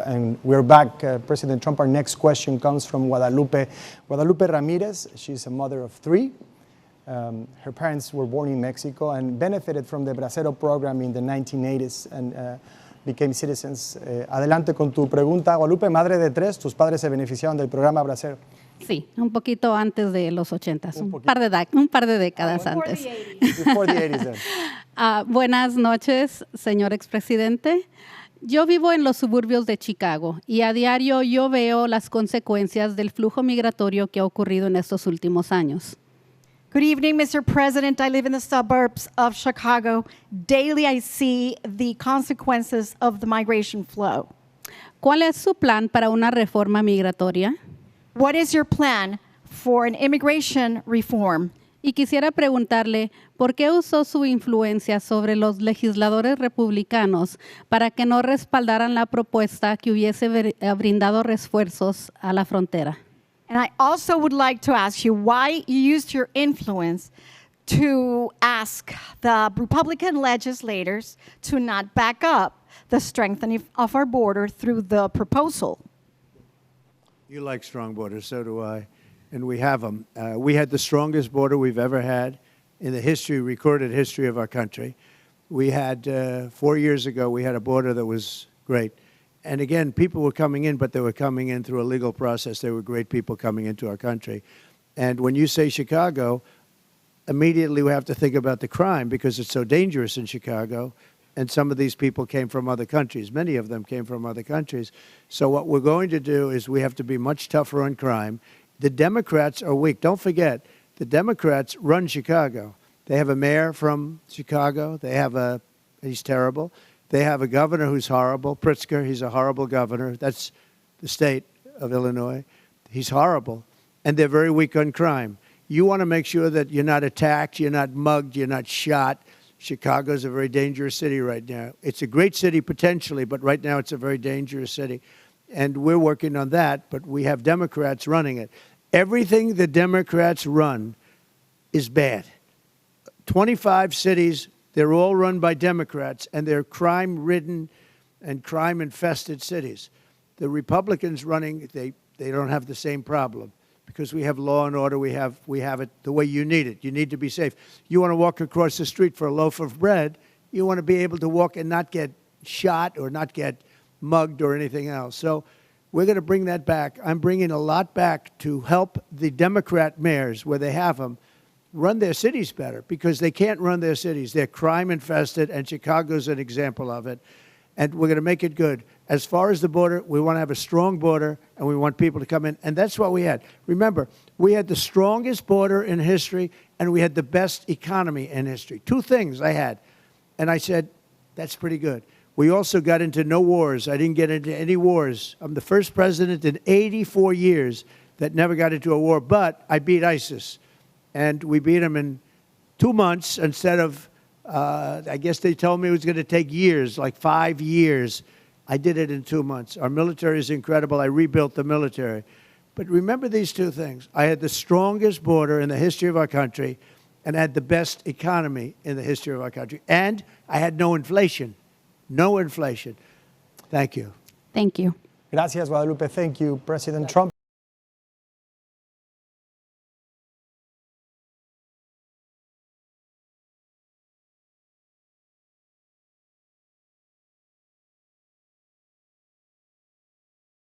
And we're back, President Trump. Our next question comes from Guadalupe Ramírez. She's a mother of three. Her parents were born in Mexico and benefited from the Bracero program in the 1980s and became citizens. Adelante con tu pregunta, Guadalupe. Madre de tres, tus padres se beneficiaron del programa Bracero. Sí, un poquito antes de los 80s, un par de décadas antes. Before the 80s then. Buenas noches, señor expresidente. Yo vivo en los suburbios de Chicago y a diario yo veo las consecuencias del flujo migratorio que ha ocurrido en estos últimos años. Good evening, Mr. President. I live in the suburbs of Chicago. Daily, I see the consequences of the migration flow. ¿Cuál es su plan para una reforma migratoria? What is your plan for an immigration reform? Y quisiera preguntarle, ¿por qué usó su influencia sobre los legisladores republicanos para que no respaldaran la propuesta que hubiese brindado refuerzos a la frontera? And I also would like to ask you why you used your influence to ask the Republican legislators to not back up the strengthening of our border through the proposal. You like strong borders, so do I, and we have them. We had the strongest border we've ever had in the recorded history of our country. We had, 4 years ago, we had a border that was great. And again, people were coming in, but they were coming in through a legal process. They were great people coming into our country. And when you say Chicago, immediately we have to think about the crime because it's so dangerous in Chicago. And some of these people came from other countries. Many of them came from other countries. So what we're going to do is we have to be much tougher on crime. The Democrats are weak. Don't forget, the Democrats run Chicago. They have a mayor from Chicago. He's terrible. They have a governor who's horrible, Pritzker. He's a horrible governor. That's the state of Illinois. He's horrible. And they're very weak on crime. You want to make sure that you're not attacked, you're not mugged, you're not shot. Chicago's a very dangerous city right now. It's a great city potentially, but right now it's a very dangerous city. And we're working on that, but we have Democrats running it. Everything the Democrats run is bad. 25 cities, they're all run by Democrats, and they're crime-ridden and crime-infested cities. The Republicans running, they don't have the same problem. Because we have law and order, we have it the way you need it. You need to be safe. You want to walk across the street for a loaf of bread, you want to be able to walk and not get shot or not get mugged or anything else. So we're going to bring that back. I'm bringing a lot back to help the Democrat mayors, where they have them, run their cities better because they can't run their cities. They're crime-infested, and Chicago's an example of it. And we're going to make it good. As far as the border, we want to have a strong border, and we want people to come in. And that's what we had. Remember, we had the strongest border in history, and we had the best economy in history. Two things I had. And I said, that's pretty good. We also got into no wars. I didn't get into any wars. I'm the first president in 84 years that never got into a war. But I beat ISIS. And we beat them in 2 months instead of... I guess they told me it was going to take years, like 5 years. I did it in 2 months. Our military is incredible. I rebuilt the military. But remember these two things. I had the strongest border in the history of our country, and I had the best economy in the history of our country. And I had no inflation. No inflation. Thank you. Thank you. Gracias, Guadalupe. Thank you, President Trump.